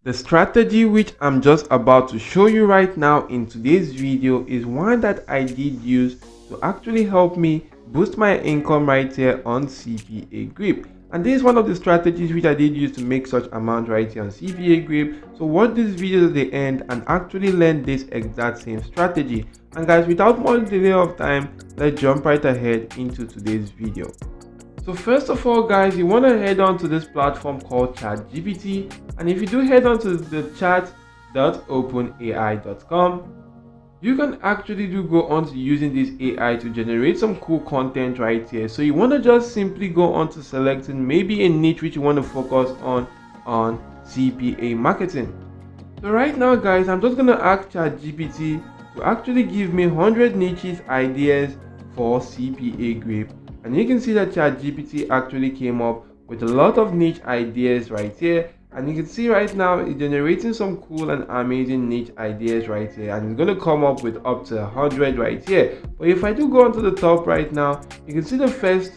The strategy which I'm just about to show you right now in today's video is one that I did use to actually help me boost my income right here on CPA Grip. And this is one of the strategies which I did use to make such amount right here on CPA Grip. So watch this video to the end and actually learn this exact same strategy. And guys, without more delay of time, let's jump right ahead into today's video. So first of all guys, you want to head on to this platform called ChatGPT, and if you do head on to the chat.openai.com, you can actually go on to using this AI to generate some cool content right here. So you want to just simply go on to selecting maybe a niche which you want to focus on CPA marketing. So right now guys, I'm just going to ask ChatGPT to actually give me 100 niches ideas for CPA Grip. And you can see that ChatGPT actually came up with a lot of niche ideas right here. And you can see right now it's generating some cool and amazing niche ideas right here. And it's going to come up with up to 100 right here. But if I do go onto the top right now, you can see the first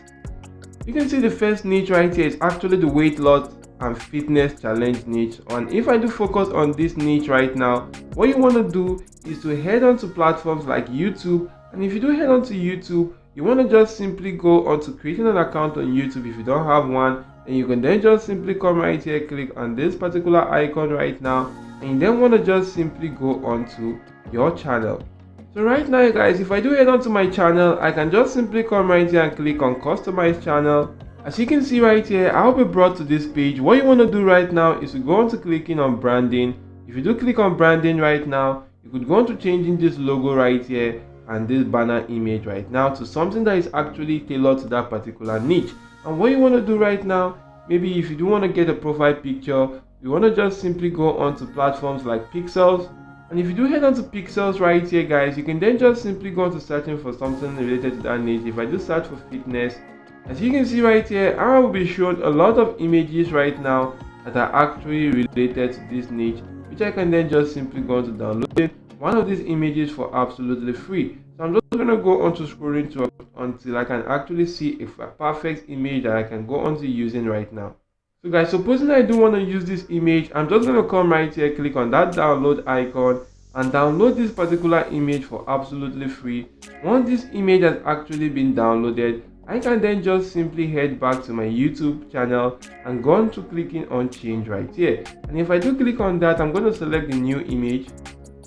niche right here is actually the weight loss and fitness challenge niche. And if I do focus on this niche right now, what you want to do is to head on to platforms like YouTube. And if you do head on to YouTube, you want to just simply go on to creating an account on YouTube if you don't have one, and you can then just simply come right here, click on this particular icon right now, and you then want to just simply go on to your channel. So right now guys, if I do head on to my channel, I can just simply come right here and click on customize channel. As you can see right here, I'll be brought to this page. What you want to do right now is to go on to clicking on branding. If you do click on branding right now, you could go on to changing this logo right here and this banner image right now to something that is actually tailored to that particular niche. And what you want to do right now, maybe if you do want to get a profile picture, you want to just simply go on to platforms like Pixels. And if you do head on to Pixels right here guys, you can then just simply go on to searching for something related to that niche. If I do search for fitness, as you can see right here, I will be shown a lot of images right now that are actually related to this niche, which I can then just simply go on to download one of these images for absolutely free. So I'm just going to go on to scrolling through until I can actually see a perfect image that I can go on to using right now. So guys, supposing I do want to use this image, I'm just going to come right here, click on that download icon and download this particular image for absolutely free. Once this image has actually been downloaded, I can then just simply head back to my YouTube channel and go on to clicking on change right here. And if I do click on that, I'm going to select the new image.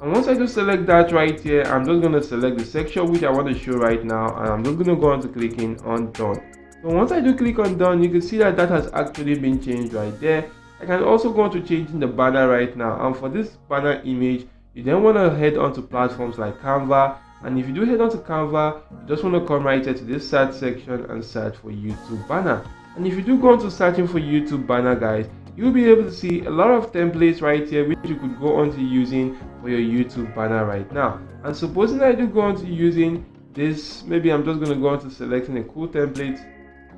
And once I do select that right here, I'm just going to select the section which I want to show right now, and I'm just going to go on to clicking on done. So once I do click on done, you can see that has actually been changed right there. I can also go on to changing the banner right now, and for this banner image, you then want to head on to platforms like Canva. And if you do head on to Canva, you just want to come right here to this search section and search for YouTube banner. And if you do go on to searching for YouTube banner guys, you'll be able to see a lot of templates right here which you could go on to using for your YouTube banner right now. And supposing I do go on to using this, maybe I'm just going to go on to selecting a cool template.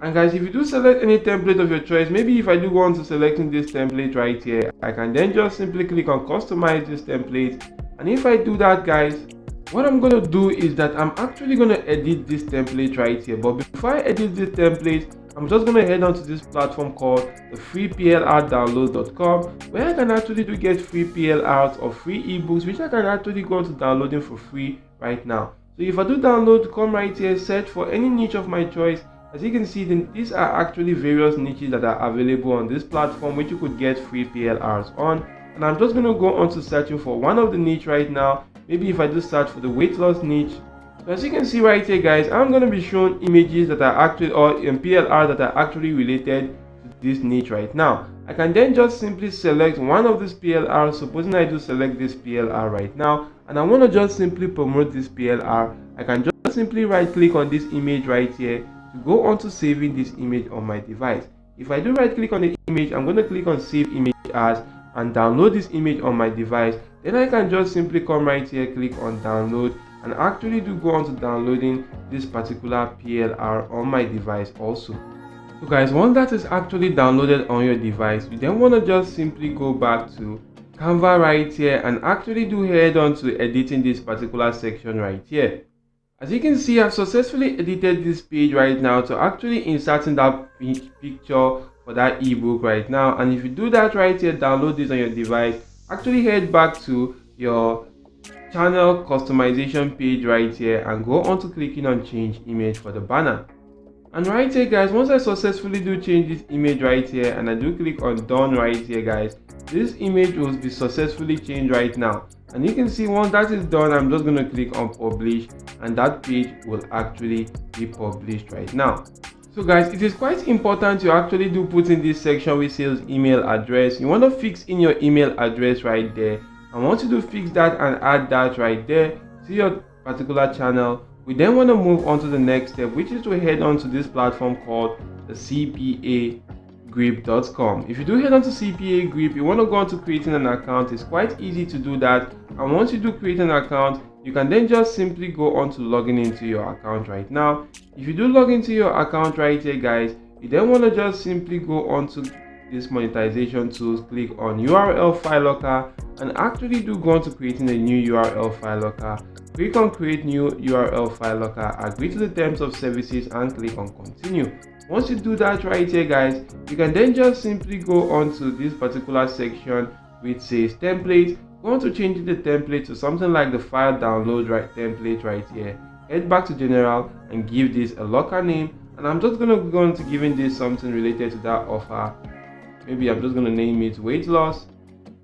And guys, if you do select any template of your choice, maybe if I do go on to selecting this template right here, I can then just simply click on customize this template. And if I do that guys, what I'm going to do is that I'm actually going to edit this template right here. But before I edit this template, I'm just going to head on to this platform called the freeplrdownload.com, where I can actually get free PLRs or free ebooks, which I can actually go to downloading for free right now. So if I do download, come right here, search for any niche of my choice. As you can see, then these are actually various niches that are available on this platform which you could get free PLRs on. And I'm just going to go on to searching for one of the niche right now. Maybe if I do search for the weight loss niche. So as you can see right here guys, I'm going to be showing images that are actually, or PLR that are actually related to this niche right now. I can then just simply select one of these PLR. Supposing I do select this PLR right now, and I want to just simply promote this PLR, I can just simply right click on this image right here to go on to saving this image on my device. If I do right click on the image, I'm going to click on save image as and download this image on my device. Then I can just simply come right here, click on download, and actually do go on to downloading this particular PLR on my device also. So guys, once that is actually downloaded on your device, you then want to just simply go back to Canva right here and actually do head on to editing this particular section right here. As you can see, I've successfully edited this page right now to actually inserting that picture for that ebook right now. And if you do that right here, download this on your device, actually head back to your channel customization page right here and go on to clicking on change image for the banner. And right here guys, once I successfully do change this image right here and I do click on done right here guys, this image will be successfully changed right now. And you can see once that is done, I'm just going to click on publish and that page will actually be published right now. So guys, it is quite important to actually do put in this section which says email address. You want to fix in your email address right there. And once you do fix that and add that right there to your particular channel, we then want to move on to the next step, which is to head on to this platform called the cpagrip.com. If you do head on to CPA Grip, you want to go on to creating an account. It's quite easy to do that. And once you do create an account, you can then just simply go on to logging into your account right now. If you do log into your account right here guys, you then want to just simply go on to this monetization tools, click on URL file locker and actually do go on to creating a new URL file locker. Click on create new URL file locker, agree to the terms of services and click on continue. Once you do that right here guys, you can then just simply go on to this particular section which says template. Go on to changing the template to something like the file download right template right here. Head back to general and give this a locker name, and I'm just going to go on to giving this something related to that offer. Maybe I'm just going to name it weight loss.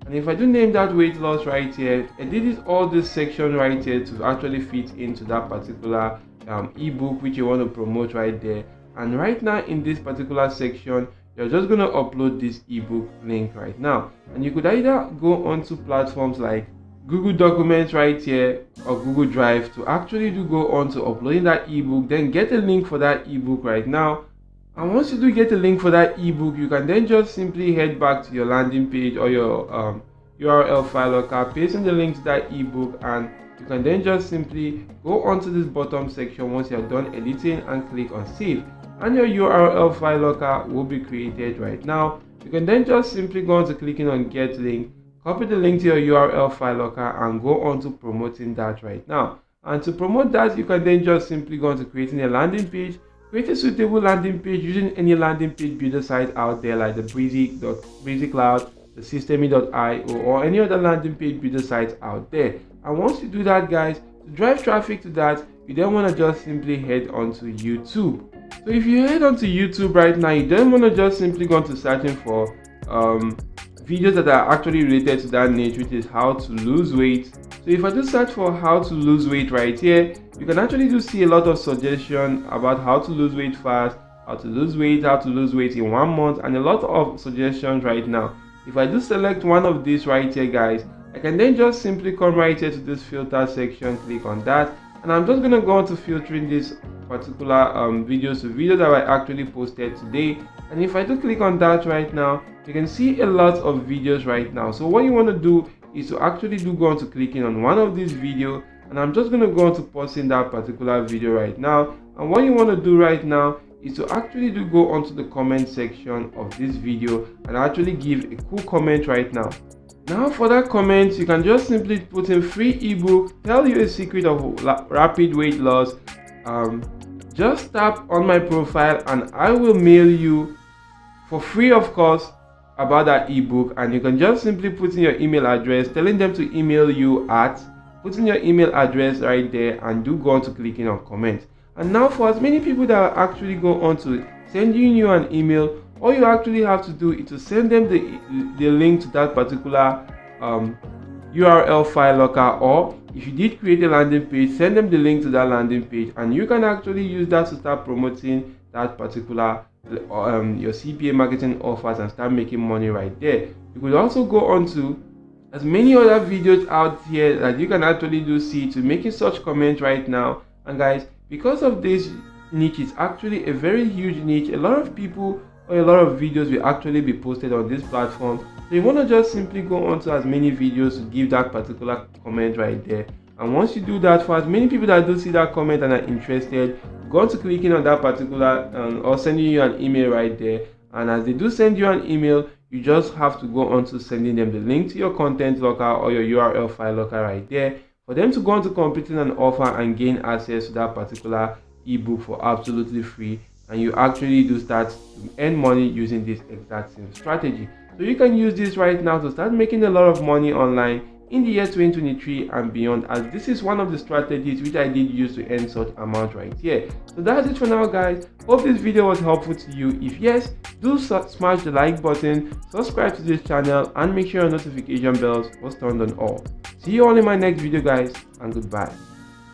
And if I do name that weight loss right here, I did all this section right here to actually fit into that particular ebook which you want to promote right there. And right now in this particular section, you're just going to upload this ebook link right now. And you could either go onto platforms like Google Documents right here or Google Drive to actually do go on to uploading that ebook, then get a link for that ebook right now. And once you do get a link for that ebook, you can then just simply head back to your landing page or your URL file locker, paste in the link to that ebook, and you can then just simply go onto this bottom section once you're done editing and click on save, and your URL file locker will be created right now. You can then just simply go on to clicking on get link, copy the link to your URL file locker and go on to promoting that right now. And to promote that, you can then just simply go on to creating a landing page. Create a suitable landing page using any landing page builder site out there like the Breezy Cloud, the Systemy.io or any other landing page builder site out there. And once you do that guys, to drive traffic to that, you then want to just simply head onto YouTube. So if you head onto YouTube right now, you then want to just simply go into searching for videos that are actually related to that niche, which is how to lose weight. So if I do search for how to lose weight right here, you can actually do see a lot of suggestions about how to lose weight fast, how to lose weight in 1 month, and a lot of suggestions right now. If I do select one of these right here guys, I can then just simply come right here to this filter section, click on that, and I'm just going to go on to filtering this particular videos to videos that I actually posted today. And if I do click on that right now, you can see a lot of videos right now. So what you want to do is to actually do go on to clicking on one of these videos, and I'm just going to go on to pausing that particular video right now. And what you want to do right now is to actually do go onto the comment section of this video and actually give a cool comment right now. Now for that comment, you can just simply put in free ebook, tell you a secret of rapid weight loss. Just tap on my profile and I will mail you for free, of course, about that ebook. And you can just simply put in your email address, telling them to email you at, put in your email address right there and do go on to clicking on comment. And now for as many people that actually go on to sending you an email, all you actually have to do is to send them the link to that particular URL file locker, or if you did create a landing page, send them the link to that landing page and you can actually use that to start promoting that particular your CPA marketing offers and start making money right there. You could also go on to as many other videos out here that you can actually do see to making such comments right now. And guys, because of this niche, is actually a very huge niche. A lot of people or a lot of videos will actually be posted on this platform. So you want to just simply go on to as many videos to give that particular comment right there. And once you do that, for as many people that do see that comment and are interested, go on to clicking on that particular or sending you an email right there. And as they do send you an email, you just have to go on to sending them the link to your content locker or your URL file locker right there for them to go on to completing an offer and gain access to that particular ebook for absolutely free. and you actually do start to earn money using this exact same strategy. So you can use this right now to start making a lot of money online in the year 2023 and beyond, as this is one of the strategies which I did use to earn such amount right here. So that's it for now, guys. Hope this video was helpful to you. If yes, do smash the like button, subscribe to this channel, and make sure your notification bells was turned on all. See you all in my next video, guys, and goodbye.